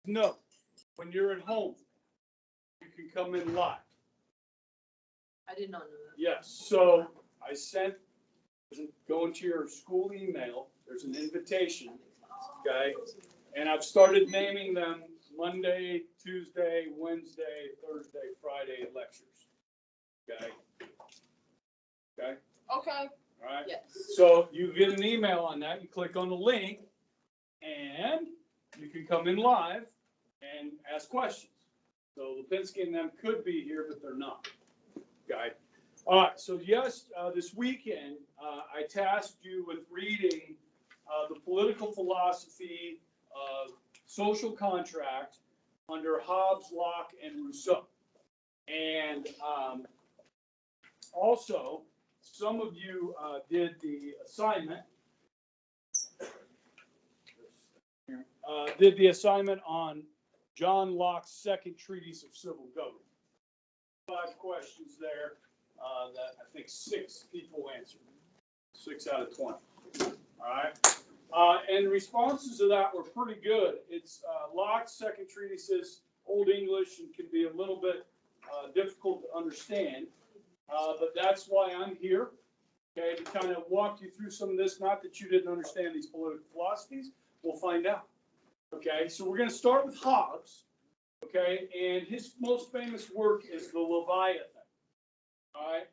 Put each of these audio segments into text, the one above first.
No, when you're at home, you can come in live. I did not know that. Yes, so I sent, go into your school email, there's an invitation, okay? And I've started naming them Monday, Tuesday, Wednesday, Thursday, Friday lectures. Okay? Okay? Okay. All right? Yes. So you get an email on that, you click on the link, and you can come in live and ask questions. So Lipinski and them could be here, but they're not. Okay? All right, so yes, this weekend, I tasked you with reading the political philosophy of social contract under Hobbes, Locke, and Rousseau. And also, some of you did the assignment. On John Locke's second treatise of civil government. 5 questions there that I think 6 people answered. 6 out of 20. All right. And responses to that were pretty good. It's Locke's second treatise is Old English and can be a little bit difficult to understand. But that's why I'm here, okay, to kind of walk you through some of this. Not that you didn't understand these political philosophies. We'll find out. Okay, so we're going to start with Hobbes, okay, and his most famous work is the Leviathan, all right,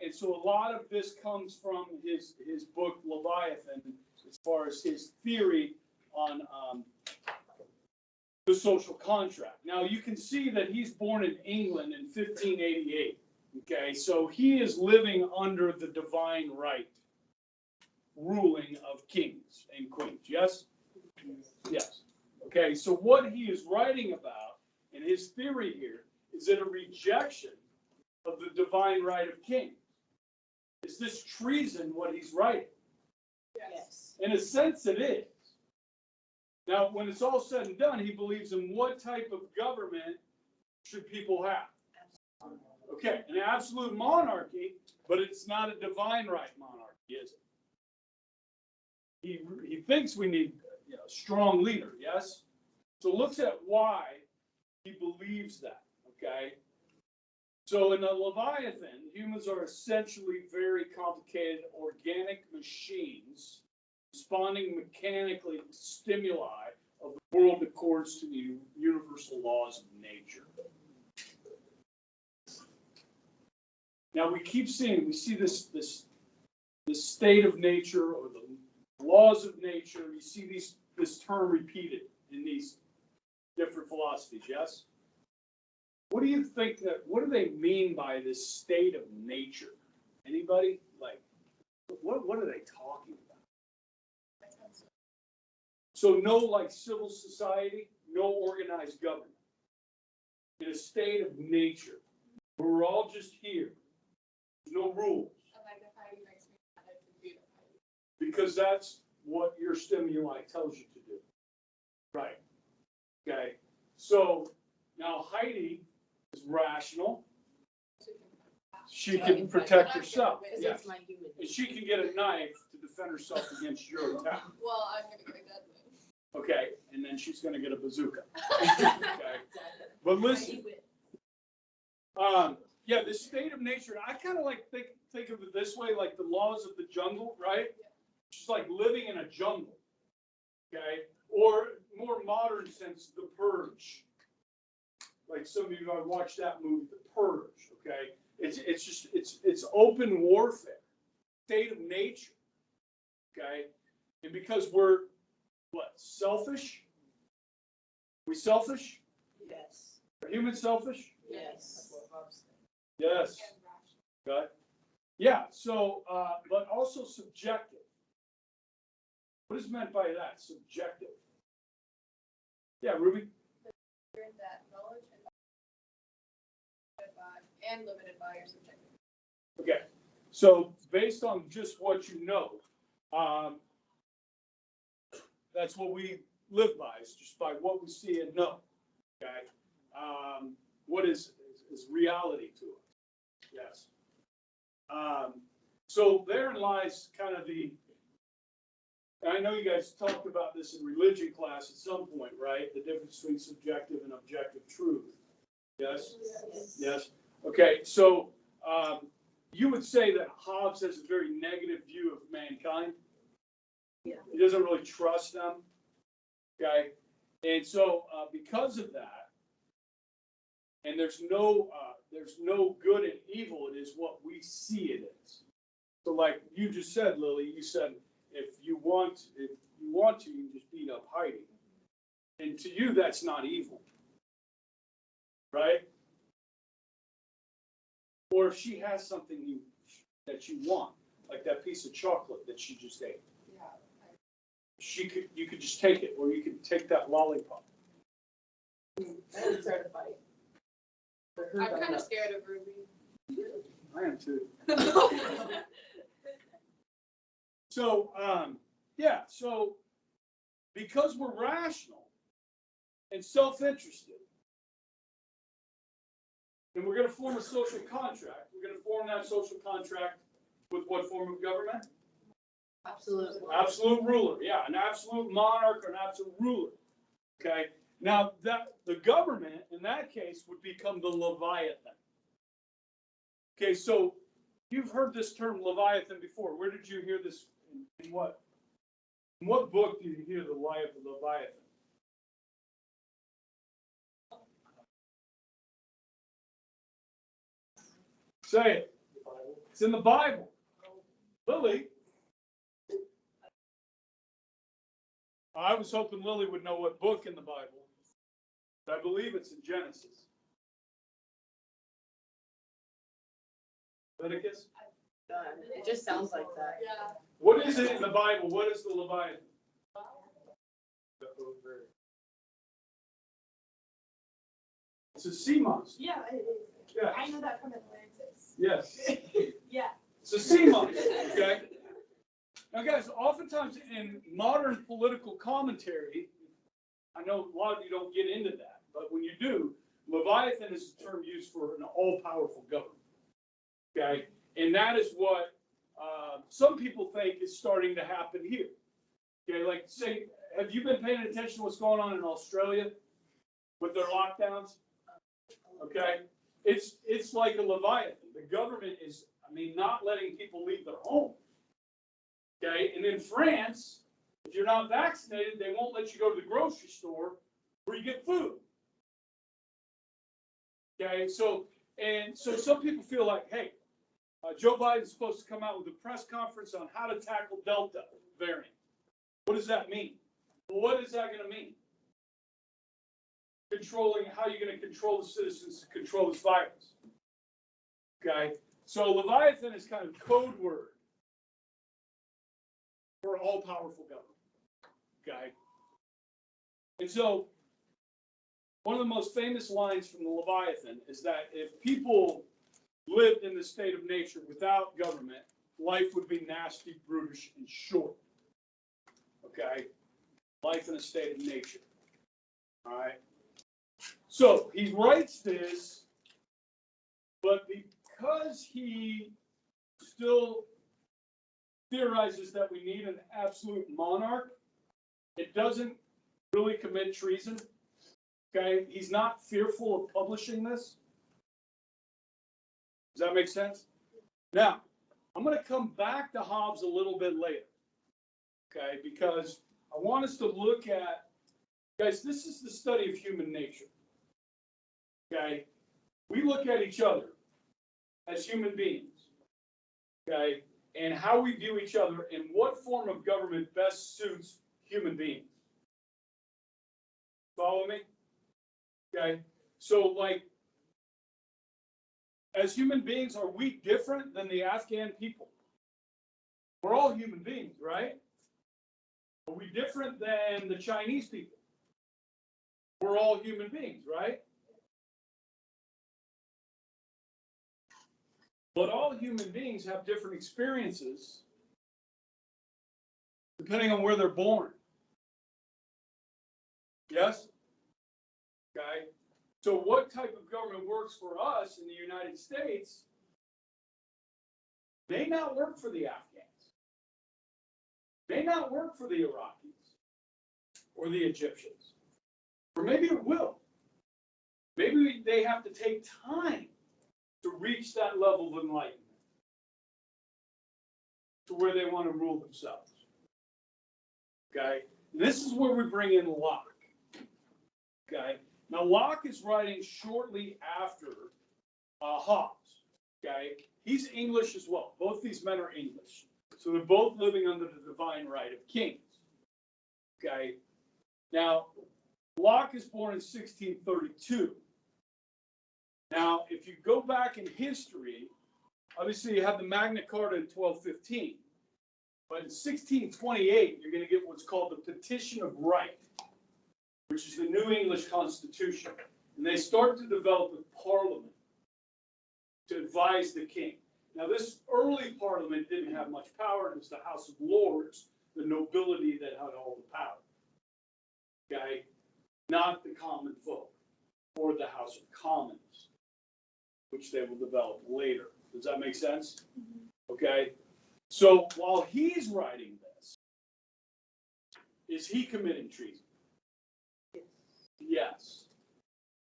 and so a lot of this comes from his book Leviathan, as far as his theory on the social contract. Now you can see that he's born in England in 1588, okay, so he is living under the divine right ruling of kings and queens, yes? Yes. Okay, so what he is writing about in his theory here is that a rejection of the divine right of kings. Is this treason what he's writing? Yes. In a sense, it is. Now, when it's all said and done, he believes in what type of government should people have? Okay, an absolute monarchy, but it's not a divine right monarchy, is it? He thinks we need a strong leader, yes? So looks at why he believes that, okay? So in the Leviathan, humans are essentially very complicated organic machines responding mechanically to stimuli of the world according to the universal laws of nature. Now we see this state of nature or the laws of nature. You see this term repeated in these different philosophies, yes? What do you think what do they mean by this state of nature? Anybody? Like, what are they talking about? So no, like, civil society, no organized government. In a state of nature, where we're all just here. There's no rules. Because that's what your stimuli tells you to do. Right. Okay. So now Heidi is rational. She can protect herself. Yes. And she can get a knife to defend herself against your attack. Well, I'm going to get a gun then. Okay. And then she's going to get a bazooka. Okay. But listen. Yeah, this state of nature, I kind of like think of it this way, like the laws of the jungle, right? Just like living in a jungle, okay? Or more modern sense, The Purge. Like some of you have watched that movie, The Purge, okay? It's open warfare, state of nature, okay? And because we're, what, selfish? We selfish? Yes. Are humans selfish? Yes. Yes. Okay. Yeah, so, but also subjective. What is meant by that? Subjective. Yeah, Ruby? That knowledge and limited by your subjective. Okay, so based on just what you know, that's what we live by. It's just by what we see and know. Okay, what is reality to us? Yes. So therein lies kind of the I know you guys talked about this in religion class at some point, right? The difference between subjective and objective truth. Yes? Yes. Okay, so you would say that Hobbes has a very negative view of mankind. Yeah. He doesn't really trust them. Okay, and so because of that, and there's no good and evil. It is what we see it is. So, like you just said, Lily, you said if you want to, you can just beat up Heidi, and to you that's not evil, right? Or if she has something that you want, like that piece of chocolate that she just ate, you could just take it, or you could take that lollipop. I would start a fight. I'm kind of scared of Ruby. I am too. So, yeah, so because we're rational and self-interested, and we're going to form a social contract, we're going to form that social contract with what form of government? Absolutely. Absolute ruler, yeah, an absolute monarch or an absolute ruler. Okay, now that the government in that case would become the Leviathan. Okay, so you've heard this term Leviathan before. Where did you hear this? In what? In what book did you hear the Leviathan? Say it. It's in the Bible. Lily. I was hoping Lily would know what book in the Bible, but I believe it's in Genesis. Leviticus? It just sounds like that. Yeah. What is it in the Bible? What is the Leviathan? It's a sea monster. Yeah, it is. Yeah. I know that from Atlantis. Yes. Yeah. It's a sea monster. Okay. Now, guys, oftentimes in modern political commentary, I know a lot of you don't get into that, but when you do, Leviathan is a term used for an all-powerful government. Okay, and that is what some people think is starting to happen here. Okay, like say, have you been paying attention to what's going on in Australia with their lockdowns? Okay, it's like a Leviathan. The government is, not letting people leave their home. Okay, and in France, if you're not vaccinated, they won't let you go to the grocery store where you get food. Okay, so some people feel like, hey, Joe Biden's supposed to come out with a press conference on how to tackle Delta variant. What does that mean? Well, what is that going to mean? How are you going to control the citizens to control this virus? Okay, so Leviathan is kind of code word for all-powerful government. Okay, and so one of the most famous lines from the Leviathan is that if people lived in the state of nature without government, life would be nasty, brutish, and short. Okay? Life in a state of nature. All right? So he writes this, but because he still theorizes that we need an absolute monarch, it doesn't really commit treason. Okay? He's not fearful of publishing this. Does that make sense? Now, I'm going to come back to Hobbes a little bit later, okay, because I want us to look at, guys, this is the study of human nature, okay? We look at each other as human beings, okay, and how we view each other and what form of government best suits human beings. Follow me? Okay, so like, as human beings, are we different than the Afghan people? We're all human beings, right? Are we different than the Chinese people? We're all human beings, right? But all human beings have different experiences depending on where they're born. Yes? Okay. So what type of government works for us in the United States may not work for the Afghans. may not work for the Iraqis or the Egyptians. Or maybe it will. Maybe they have to take time to reach that level of enlightenment, to where they want to rule themselves. Okay? And this is where we bring in Locke. Okay? Now, Locke is writing shortly after Hobbes. Okay? He's English as well. Both these men are English. So they're both living under the divine right of kings. Okay? Now, Locke is born in 1632. Now, if you go back in history, obviously you have the Magna Carta in 1215. But in 1628, you're going to get what's called the Petition of Right, which is the New English Constitution. And they start to develop a parliament to advise the king. Now, this early parliament didn't have much power. It was the House of Lords, the nobility that had all the power. Okay? Not the common folk or the House of Commons, which they will develop later. Does that make sense? Okay? So while he's writing this, is he committing treason? Yes.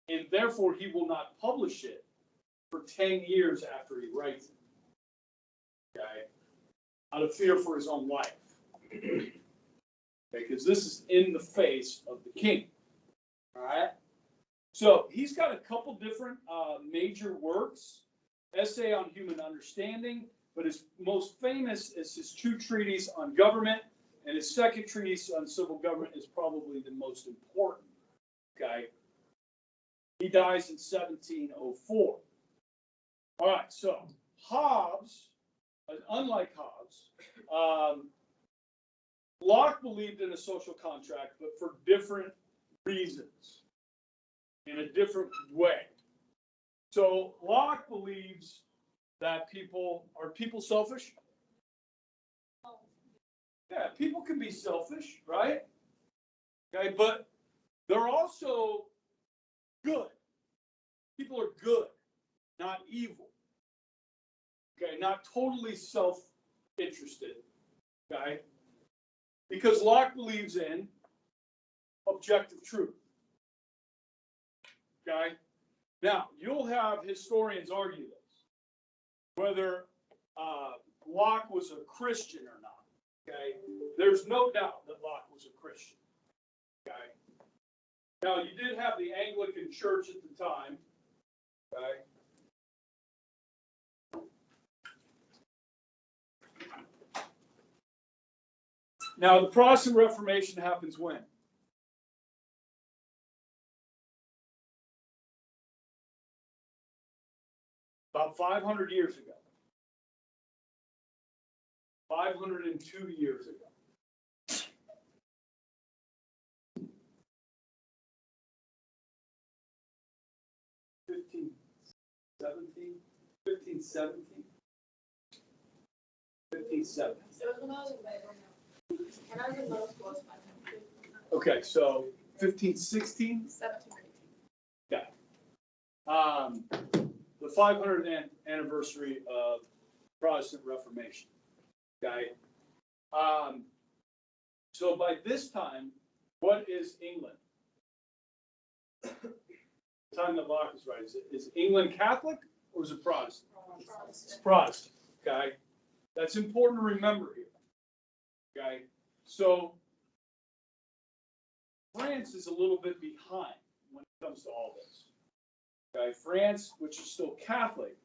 And therefore, he will not publish it for 10 years after he writes it. Okay? Out of fear for his own life. Okay? Because this is in the face of the king. All right? So he's got a couple different major works. Essay on Human Understanding, but his most famous is his two treatises on government, and his second treatise on civil government is probably the most important. Okay? He dies in 1704. All right, so Hobbes, unlike Hobbes, Locke believed in a social contract, but for different reasons, in a different way. So Locke believes that people selfish? Yeah, people can be selfish, right? Okay, but they're also good. People are good, not evil. Okay, not totally self-interested. Okay? Because Locke believes in objective truth. Okay? Now, you'll have historians argue this, whether Locke was a Christian or not. Okay? There's no doubt that Locke was a Christian. Okay? Now, you did have the Anglican Church at the time. Okay? Now, the Protestant Reformation happens when? About 500 years ago. 502 years ago. 1517? 1570. So it was when I was in Bible now. When I was in middle school, it was 500. Okay, so 1516? 1792. The 500th anniversary of Protestant Reformation. Okay. So by this time, what is England? The time that Locke is right. Is England Catholic or is it Protestant? It's Protestant. Okay. That's important to remember here. Okay. So France is a little bit behind when it comes to all this. Okay. France, which is still Catholic,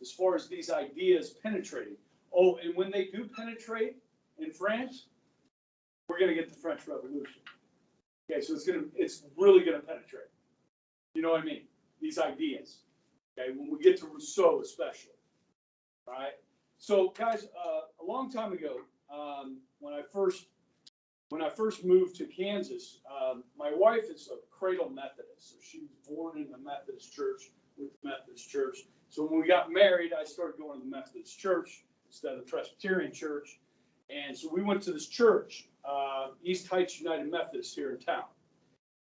as far as these ideas penetrating. Oh, and when they do penetrate in France, we're going to get the French Revolution. Okay, so it's really going to penetrate. You know what I mean? These ideas. Okay, when we get to Rousseau, especially. All right. So, guys, a long time ago, when I first moved to Kansas, my wife is a cradle Methodist, so she was born in the Methodist church with the Methodist church. So when we got married, I started going to the Methodist church instead of the Presbyterian church. And so we went to this church, East Heights United Methodist here in town.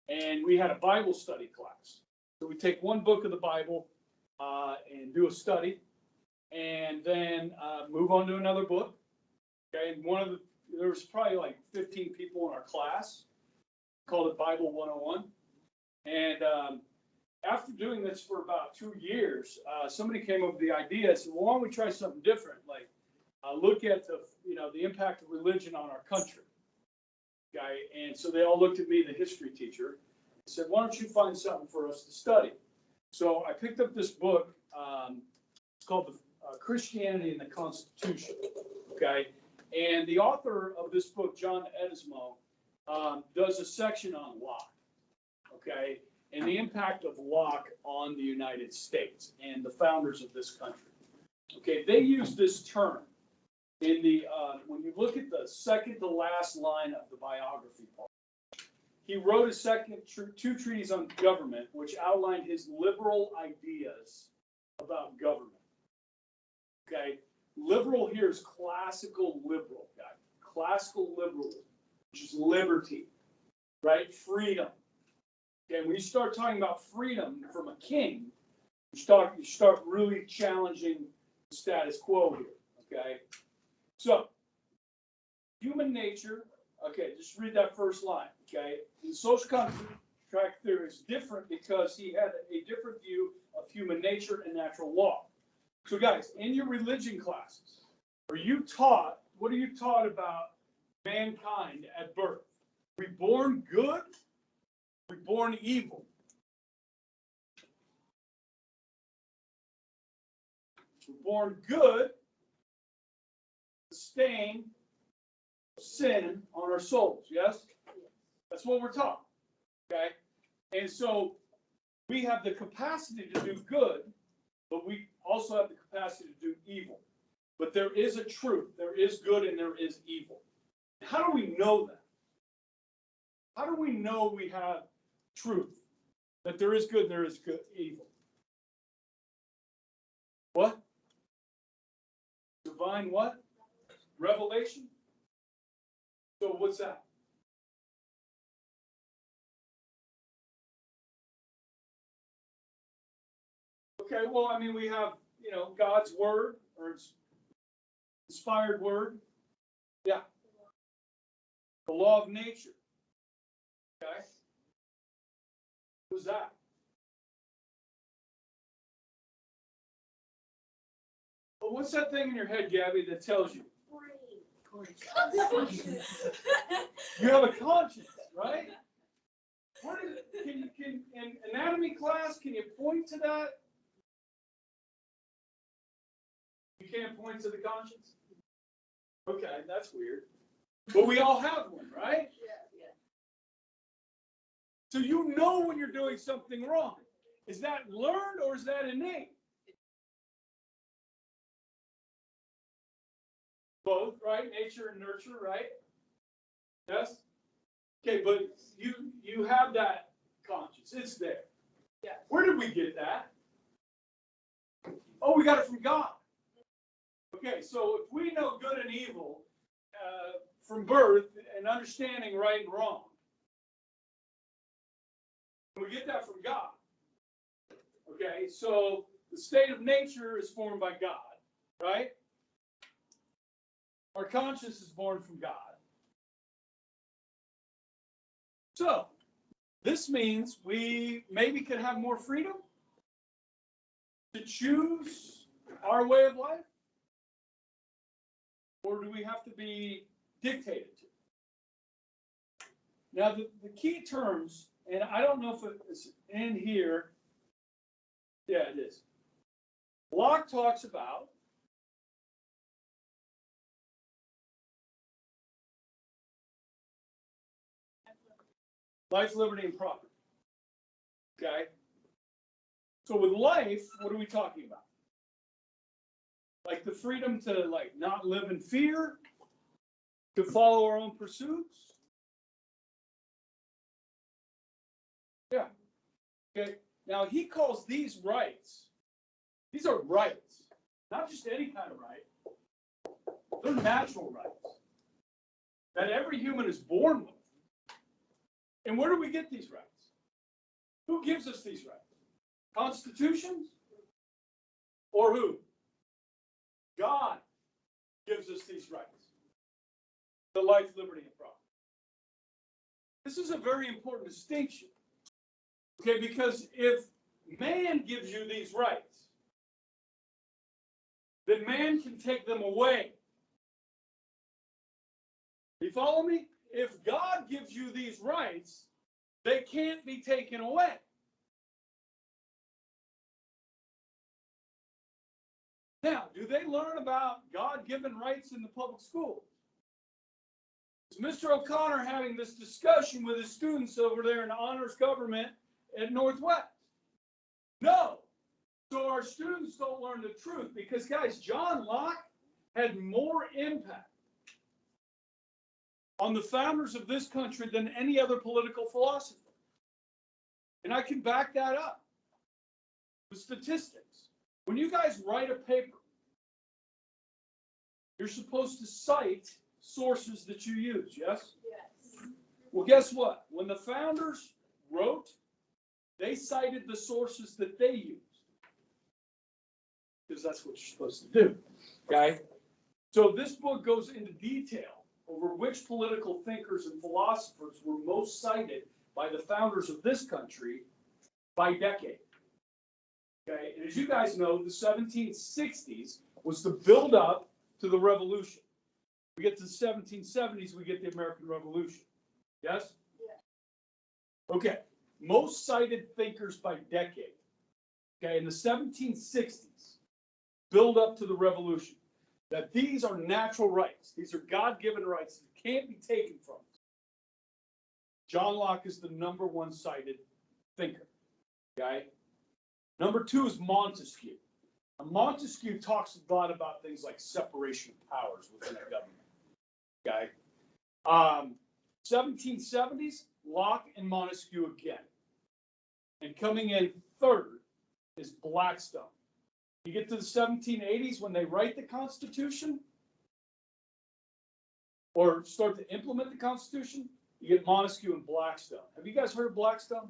And we had a Bible study class. So we take one book of the Bible and do a study, and then move on to another book. Okay, and there was probably like 15 people in our class, called it Bible 101. And after doing this for about 2 years, somebody came up with the idea, said, well, why don't we try something different? Like, look at the impact of religion on our country. Okay, and so they all looked at me, the history teacher, and said, why don't you find something for us to study? So I picked up this book. It's called Christianity and the Constitution. Okay, and the author of this book, John Edismo, does a section on Locke. Okay, and the impact of Locke on the United States and the founders of this country. Okay, they use this term in the when you look at the second to last line of the biography part. He wrote two treatises on government, which outlined his liberal ideas about government. Okay, liberal here is classical liberal, guys. Classical liberalism, which is liberty, right? Freedom. Okay, when you start talking about freedom from a king, you start really challenging the status quo here. Okay, so human nature. Okay, just read that first line. Okay, the social contract theory is different because he had a different view of human nature and natural law. So, guys, in your religion classes, what are you taught about mankind at birth? We born good? We born evil? We're born good, the stain of sin on our souls, yes? That's what we're taught, okay? And so we have the capacity to do good, but we also have the capacity to do evil. But there is a truth. There is good and there is evil. How do we know that? How do we know we have truth? That there is good and there is evil? What? Divine what? Revelation? So what's that? Okay, well, I mean, we have, God's word, or inspired word. Yeah. The law of nature. Okay. Who's that? Well, what's that thing in your head, Gabby, that tells you? You have a conscience, right? What is it? In anatomy class, can you point to that? You can't point to the conscience? Okay, that's weird. But we all have one, right? Yeah. So you know when you're doing something wrong. Is that learned or is that innate? Both, right? Nature and nurture, right? Yes? Okay, but you have that conscience. It's there. Yeah. Where did we get that? Oh, we got it from God. Okay, so if we know good and evil from birth and understanding right and wrong, we get that from God. Okay, so the state of nature is formed by God, right? Our conscience is born from God. So this means we maybe could have more freedom to choose our way of life? Or do we have to be dictated to? Now, the key terms, and I don't know if it's in here. Yeah, it is. Locke talks about life, liberty, and property. Okay? So with life, what are we talking about? Like the freedom to not live in fear, to follow our own pursuits. Yeah. Okay. Now he calls these rights. These are rights, not just any kind of right. They're natural rights that every human is born with. And where do we get these rights? Who gives us these rights? Constitutions? Or who? God gives us these rights. the life, liberty, and property. This is a very important distinction. Okay, because if man gives you these rights, then man can take them away. You follow me? If God gives you these rights, they can't be taken away. Now, do they learn about God-given rights in the public schools? Is Mr. O'Connor having this discussion with his students over there in the honors government at Northwest? No. So our students don't learn the truth because, guys, John Locke had more impact on the founders of this country than any other political philosopher. And I can back that up with statistics. When you guys write a paper, you're supposed to cite sources that you use, yes? Yes. Well, guess what? When the founders wrote, they cited the sources that they used. Because that's what you're supposed to do, okay? So this book goes into detail over which political thinkers and philosophers were most cited by the founders of this country by decade. Okay, and as you guys know, the 1760s was the build-up to the Revolution. We get to the 1770s, we get the American Revolution. Yes? Yeah. Okay, most cited thinkers by decade. Okay, in the 1760s, build up to the Revolution. That these are natural rights. These are God-given rights that can't be taken from us. John Locke is the number one cited thinker. Okay? Number two is Montesquieu. Now, Montesquieu talks a lot about things like separation of powers within a government. Okay? 1770s, Locke and Montesquieu again. And coming in third is Blackstone. You get to the 1780s when they write the Constitution or start to implement the Constitution, you get Montesquieu and Blackstone. Have you guys heard of Blackstone?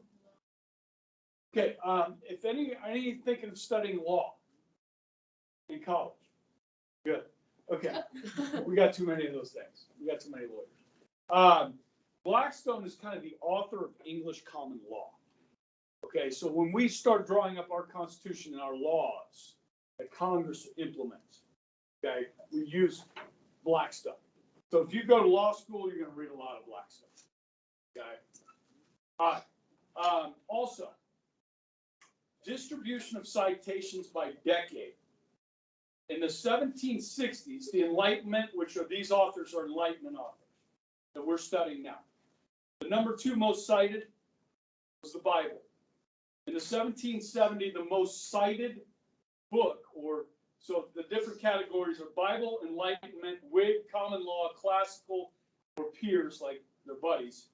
Okay, if any thinking of studying law in college, good. Okay, we got too many of those things. We got too many lawyers. Blackstone is kind of the author of English common law. Okay, so when we start drawing up our Constitution and our laws that Congress implements, okay, we use Blackstone. So if you go to law school, you're going to read a lot of Blackstone. Okay. All right. Also, distribution of citations by decade. In the 1760s, the Enlightenment, which are these authors are Enlightenment authors that we're studying now. The number two most cited was the Bible. In the 1770s, the most cited book, or so the different categories are Bible, Enlightenment, Whig, Common Law, Classical, or peers like their buddies.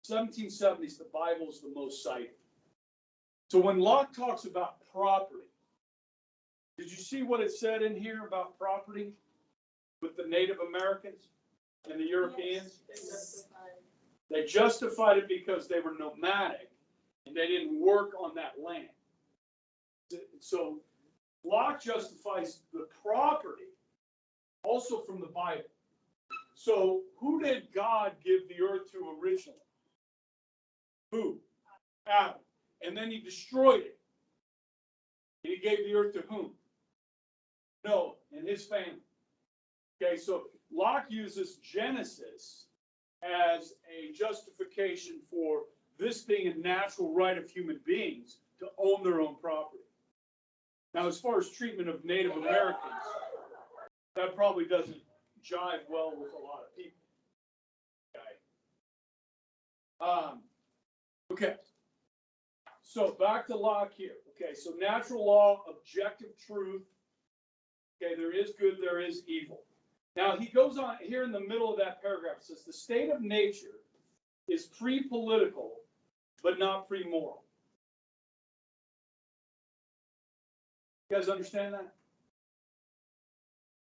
1770s, the Bible is the most cited. So when Locke talks about property, did you see what it said in here about property with the Native Americans and the Europeans? Yes. They justified it because they were nomadic and they didn't work on that land. So Locke justifies the property also from the Bible. So who did God give the earth to originally? Who? Adam. And then he destroyed it. And he gave the earth to whom? Noah and his family. Okay, so Locke uses Genesis as a justification for this being a natural right of human beings to own their own property. Now, as far as treatment of Native Americans, that probably doesn't jive well with a lot of people. Okay. Okay. So back to Locke here. Okay, so natural law, objective truth. Okay, there is good, there is evil. Now he goes on here in the middle of that paragraph. It says the state of nature is pre-political, but not pre-moral. You guys understand that?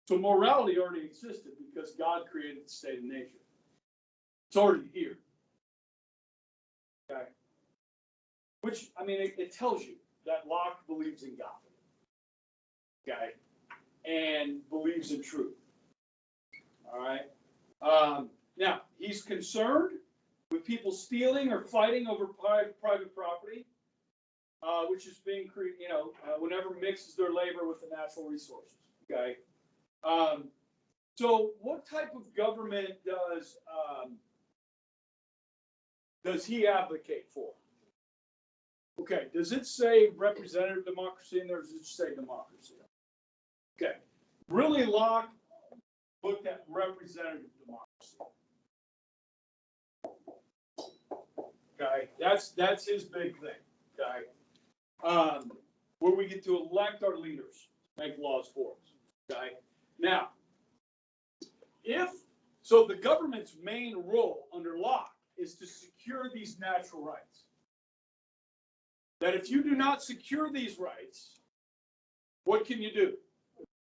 So morality already existed because God created the state of nature. It's already here. Okay. Which, I mean, it tells you that Locke believes in God. Okay. And believes in truth. All right. Now, he's concerned with people stealing or fighting over private property, which is being created, whenever mixes their labor with the natural resources. Okay. So what type of government does he advocate for? Okay. Does it say representative democracy in there, or does it say democracy? Okay. Really, Locke looked at representative democracy. Okay, that's his big thing. Okay, where we get to elect our leaders, make laws for us. Okay, now, so the government's main role under Locke is to secure these natural rights. That if you do not secure these rights, what can you do?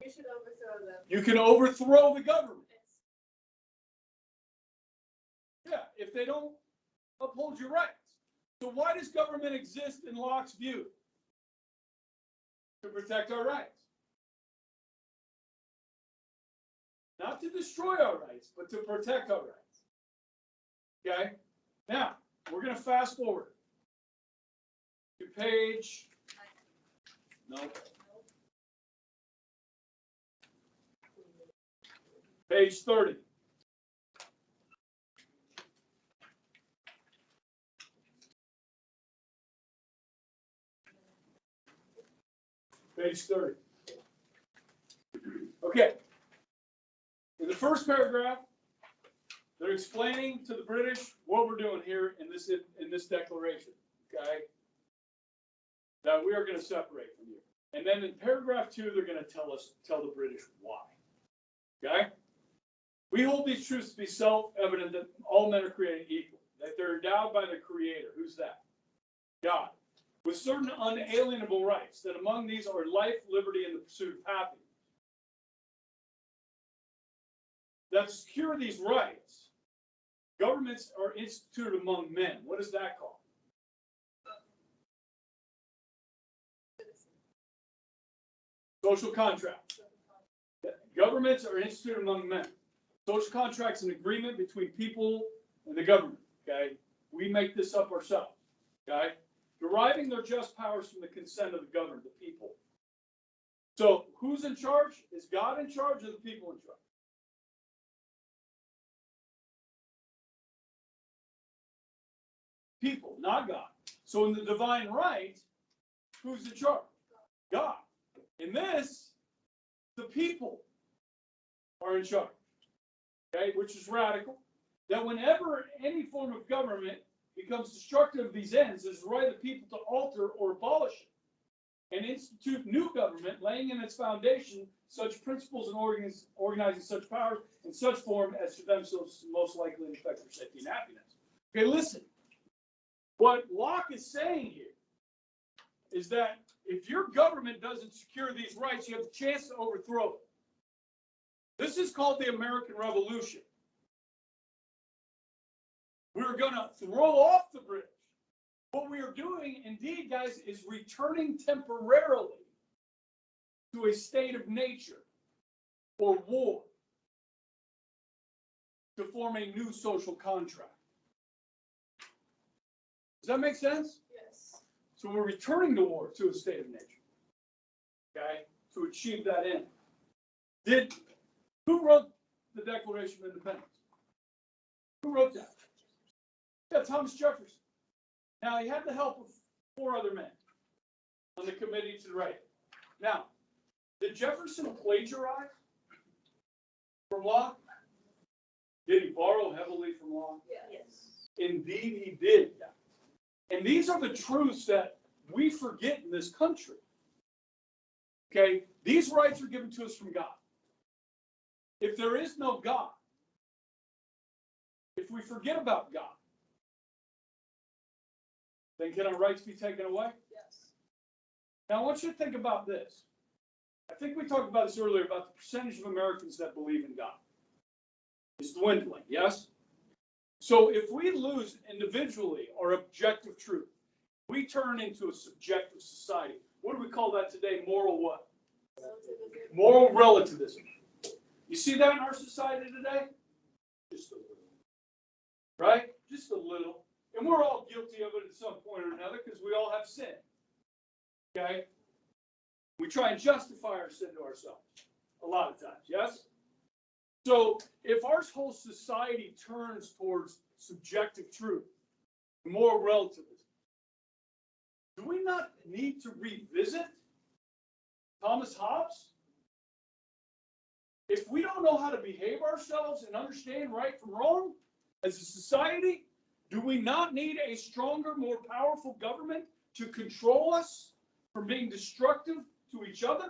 You should overthrow them. You can overthrow the government. Yeah, if they don't uphold your rights. So why does government exist in Locke's view? To protect our rights. Not to destroy our rights, but to protect our rights. Okay? Now, we're going to fast forward to page, page 30. Page 30. Okay. In the first paragraph, they're explaining to the British what we're doing here in this declaration. Okay. That we are going to separate from you. And then in paragraph 2, they're going to tell the British why. Okay. We hold these truths to be self-evident that all men are created equal, that they're endowed by the Creator. Who's that? God. With certain unalienable rights, that among these are life, liberty, and the pursuit of happiness. That to secure these rights, governments are instituted among men. What is that called? Social contracts. Governments are instituted among men. Social contracts an agreement between people and the government. Okay, we make this up ourselves. Okay. Deriving their just powers from the consent of the governed, the people. So, who's in charge? Is God in charge or the people in charge? People, not God. So, in the divine right, who's in charge? God. In this, the people are in charge. Okay, which is radical. That whenever any form of government becomes destructive of these ends, it is the right of the people to alter or abolish it and institute new government, laying in its foundation such principles and organizing such powers in such form as to themselves most likely affect their safety and happiness. Okay, listen. What Locke is saying here is that if your government doesn't secure these rights, you have the chance to overthrow it. This is called the American Revolution. We're going to throw off the British. What we are doing, indeed, guys, is returning temporarily to a state of nature or war to form a new social contract. Does that make sense? Yes. So we're returning to war, to a state of nature. Okay? To achieve that end. Who wrote the Declaration of Independence? Who wrote that? Yeah, Thomas Jefferson. Now, he had the help of 4 other men on the committee to write. Now, did Jefferson plagiarize from Locke? Did he borrow heavily from Locke? Yes. Indeed, he did. And these are the truths that we forget in this country. Okay? These rights are given to us from God. If there is no God, if we forget about God, then can our rights be taken away? Yes. Now, I want you to think about this. I think we talked about this earlier, about the percentage of Americans that believe in God. It's dwindling, yes? So if we lose individually our objective truth, we turn into a subjective society. What do we call that today? Moral what? Relativism. Moral relativism. You see that in our society today? Just a little. Right? Just a little. And we're all guilty of it at some point or another because we all have sin. Okay? We try and justify our sin to ourselves a lot of times, yes? So if our whole society turns towards subjective truth, moral relativism, do we not need to revisit Thomas Hobbes? If we don't know how to behave ourselves and understand right from wrong as a society, do we not need a stronger, more powerful government to control us from being destructive to each other?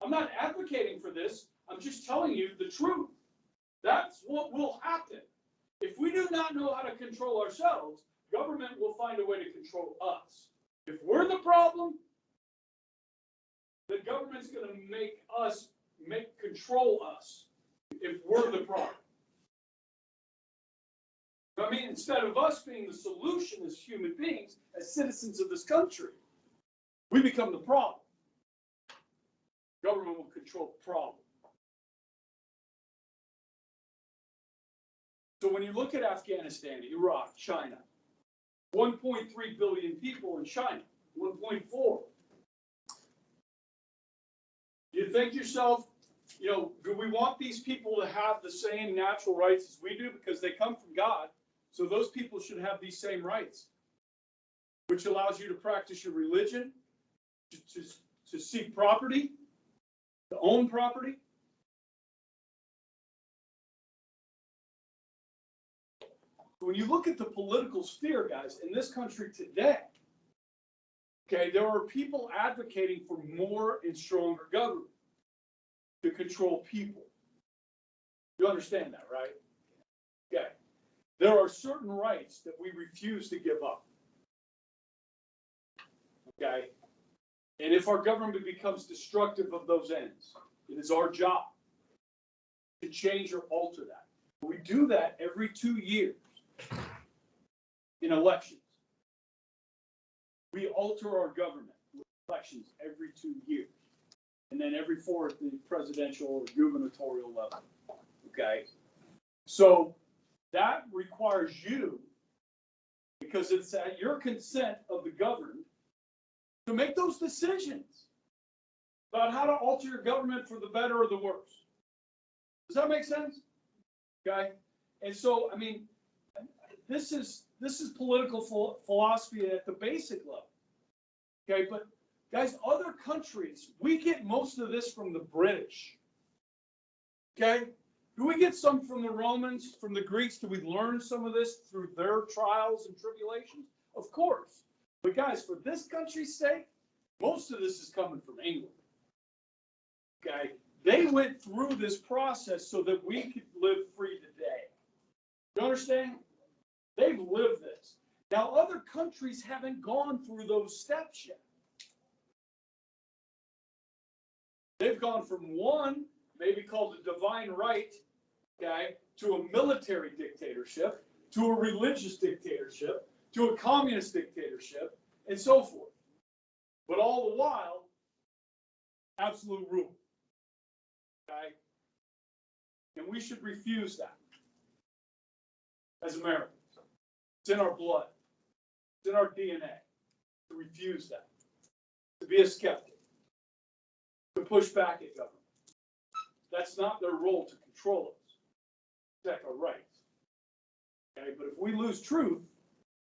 I'm not advocating for this. I'm just telling you the truth. That's what will happen. If we do not know how to control ourselves, government will find a way to control us. If we're the problem, the government's going to control us if we're the problem. I mean, instead of us being the solution as human beings, as citizens of this country, we become the problem. Government will control the problem. So when you look at Afghanistan, Iraq, China, 1.3 billion people in China, 1.4. You think to yourself, do we want these people to have the same natural rights as we do? Because they come from God. So those people should have these same rights, which allows you to practice your religion, to seek property, to own property. When you look at the political sphere, guys, in this country today, okay, there are people advocating for more and stronger government to control people. You understand that, right? Okay. There are certain rights that we refuse to give up. Okay? And if our government becomes destructive of those ends, it is our job to change or alter that. We do that every 2 years in elections. We alter our government with elections every 2 years. And then every 4 at the presidential or gubernatorial level. Okay? So that requires you, because it's at your consent of the governed, to make those decisions about how to alter your government for the better or the worse. Does that make sense? Okay? And so, I mean, this is political philosophy at the basic level. Okay, but guys, other countries, we get most of this from the British. Okay? Do we get some from the Romans, from the Greeks? Do we learn some of this through their trials and tribulations? Of course. But guys, for this country's sake, most of this is coming from England. Okay? They went through this process so that we could live free today. You understand? They've lived this. Now, other countries haven't gone through those steps yet. They've gone from one, maybe called a divine right, okay, to a military dictatorship, to a religious dictatorship, to a communist dictatorship, and so forth. But all the while, absolute rule. Okay? And we should refuse that as Americans. It's in our blood. It's in our DNA to refuse that, to be a skeptic, to push back at government. That's not their role to control us, protect our rights. Okay, but if we lose truth,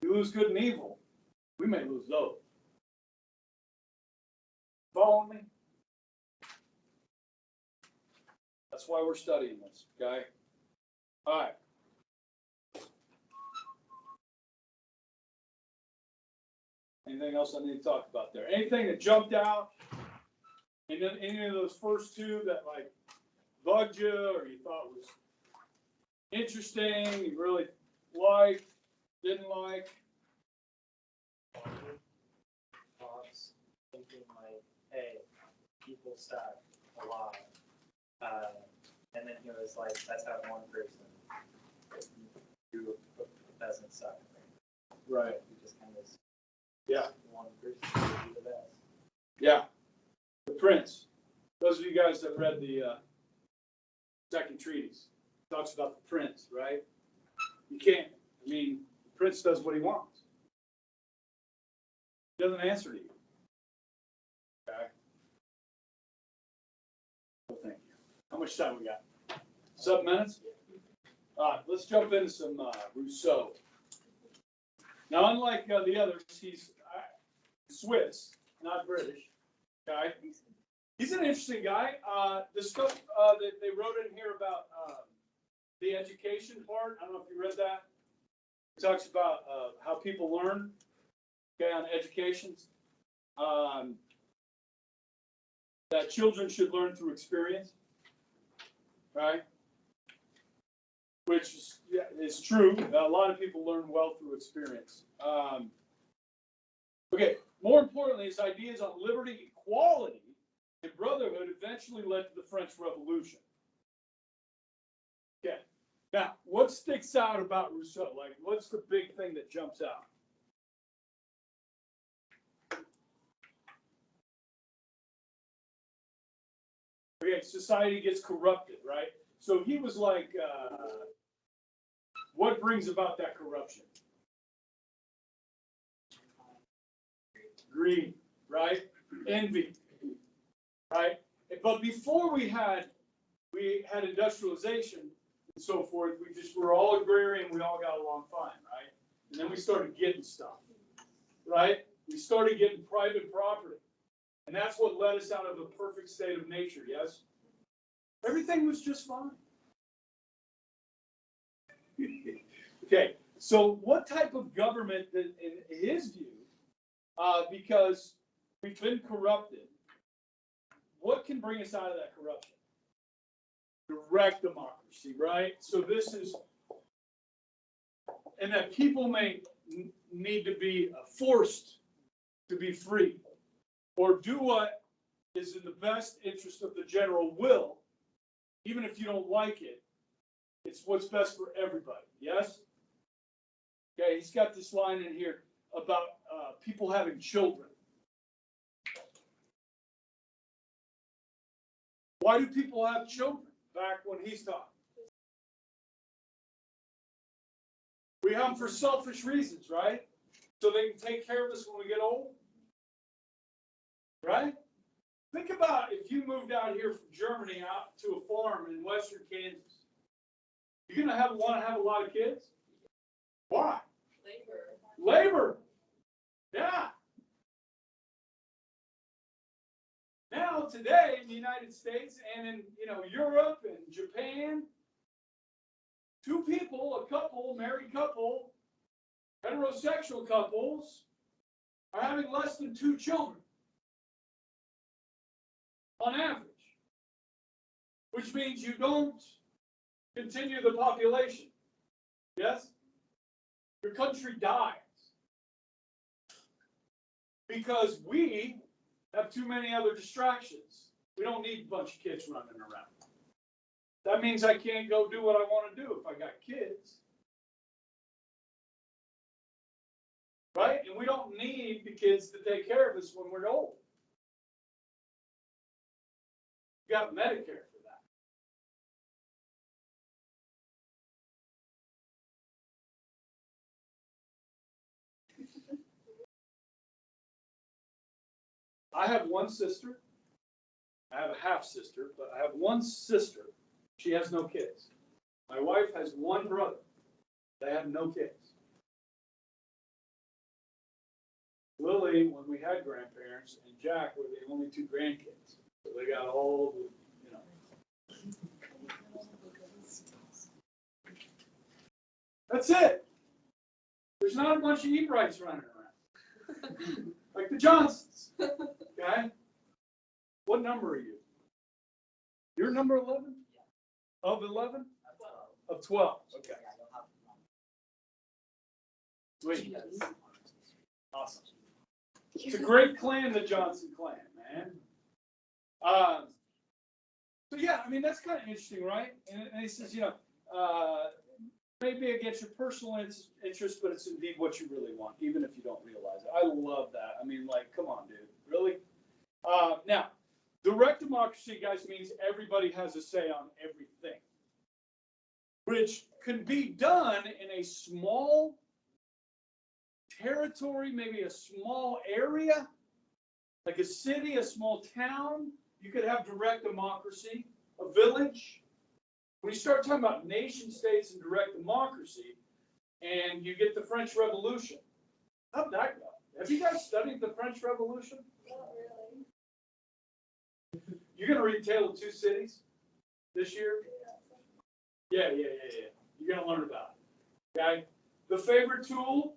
we lose good and evil, we may lose those. Following me? That's why we're studying this, okay? All right. Anything else I need to talk about there? Anything that jumped out? And then any of those first two that like bugged you or you thought was interesting, you really liked, didn't like? Thoughts, thinking like, hey, people stack a lot. And then he was like, let's have one person do a peasant suck. Right. You just kind of Yeah. one person to do the best. Yeah. The prince. Those of you guys that read the second treatise, talks about the prince, right? You can't, I mean, the prince does what he wants. He doesn't answer to you. Okay? Well, thank you. How much time we got? 7 minutes? All right, let's jump into some Rousseau. Now, unlike the others, he's Swiss, not British. Okay? He's an interesting guy. The stuff that they wrote in here about the education part, I don't know if you read that. It talks about how people learn, okay, on education. That children should learn through experience, right? Which is true. A lot of people learn well through experience. Okay, more importantly, his ideas on liberty, equality, and brotherhood eventually led to the French Revolution. Okay, now, what sticks out about Rousseau? Like, what's the big thing that jumps out? Okay, society gets corrupted, right? So he was like, what brings about that corruption? Greed, right? Envy, right? But before we had industrialization and so forth, we're all agrarian, we all got along fine, right? And then we started getting stuff, right? We started getting private property. And that's what led us out of a perfect state of nature, yes? Everything was just fine. Okay, so what type of government, in his view, because we've been corrupted, what can bring us out of that corruption? Direct democracy, right? So this is, and that people may need to be forced to be free, or do what is in the best interest of the general will, even if you don't like it. It's what's best for everybody, yes? Okay, he's got this line in here about people having children. Why do people have children back when he's talking? We have them for selfish reasons, right? So they can take care of us when we get old. Right? Think about if you moved out here from Germany out to a farm in western Kansas. You're going to want to have a lot of kids? Why? Labor. Yeah. Now, today in the United States and in Europe and Japan, two people, a couple, married couple, heterosexual couples, are having less than 2 children on average, which means you don't continue the population. Yes? Your country dies because we have too many other distractions. We don't need a bunch of kids running around. That means I can't go do what I want to do if I got kids. Right? And we don't need the kids to take care of us when we're old. You got Medicare for that. I have one sister. I have a half sister, but I have one sister. She has no kids. My wife has one brother. They have no kids. Lily, when we had grandparents, and Jack were the only 2 grandkids. So they got all the, That's it. There's not a bunch of Ebrights running around. Like the Johnsons. Okay? What number are you? You're number 11? Of 11? Of 12. Okay. Sweet. Awesome. It's a great clan, the Johnson clan, man. So yeah, I mean, that's kind of interesting, right? And he says, maybe against your personal interest, but it's indeed what you really want, even if you don't realize it. I love that. I mean, like, come on, dude. Really? Now, Direct democracy, guys, means everybody has a say on everything, which can be done in a small territory, maybe a small area, like a city, a small town. You could have direct democracy, a village. When you start talking about nation states and direct democracy, and you get the French Revolution, how'd that go? Have you guys studied the French Revolution? Not really. You're gonna read Tale of Two Cities this year? Yeah. You're gonna learn about it. Okay? The favorite tool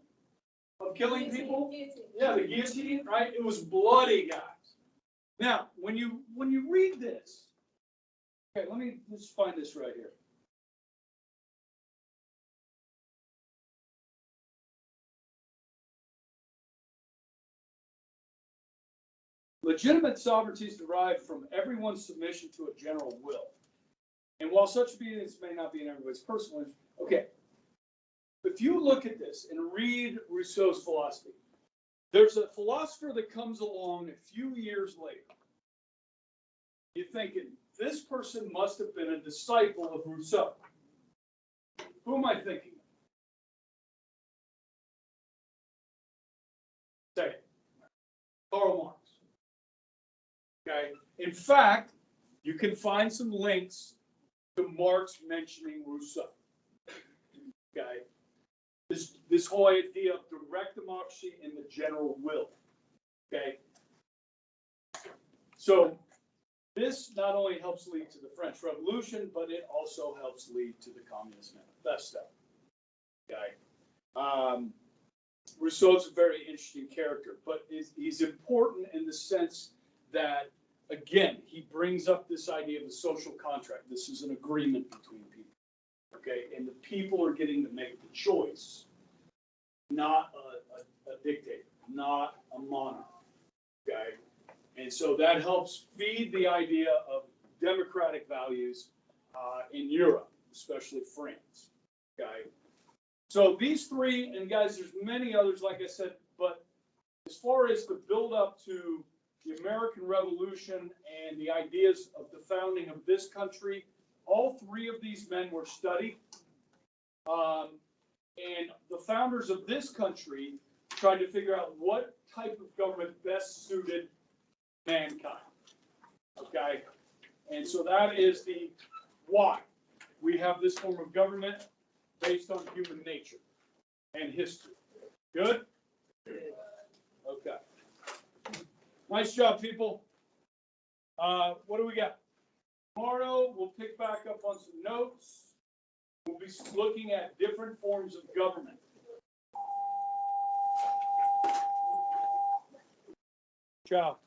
of killing people? Guillotine. Yeah, the guillotine, right? It was bloody, guys. Now, when you read this, okay, let's find this right here. Legitimate sovereignty is derived from everyone's submission to a general will. And while such obedience may not be in everybody's personal interest, okay, if you look at this and read Rousseau's philosophy, there's a philosopher that comes along a few years later. You're thinking, this person must have been a disciple of Rousseau. Who am I thinking of? Say it. Karl Marx. Okay. In fact, you can find some links to Marx mentioning Rousseau. Okay. This whole idea of direct democracy and the general will. Okay. So this not only helps lead to the French Revolution, but it also helps lead to the Communist Manifesto. Okay. Rousseau's a very interesting character, but he's important in the sense that, again, he brings up this idea of the social contract. This is an agreement between people. Okay, and the people are getting to make the choice, not a dictator, not a monarch. Okay, and so that helps feed the idea of democratic values in Europe, especially France. Okay, so these three, and guys, there's many others, like I said, but as far as the build up to the American Revolution and the ideas of the founding of this country, all three of these men were studied. And the founders of this country tried to figure out what type of government best suited mankind. Okay? And so that is the why we have this form of government based on human nature and history. Good? Okay. Nice job, people. What do we got? Tomorrow, we'll pick back up on some notes. We'll be looking at different forms of government. Ciao.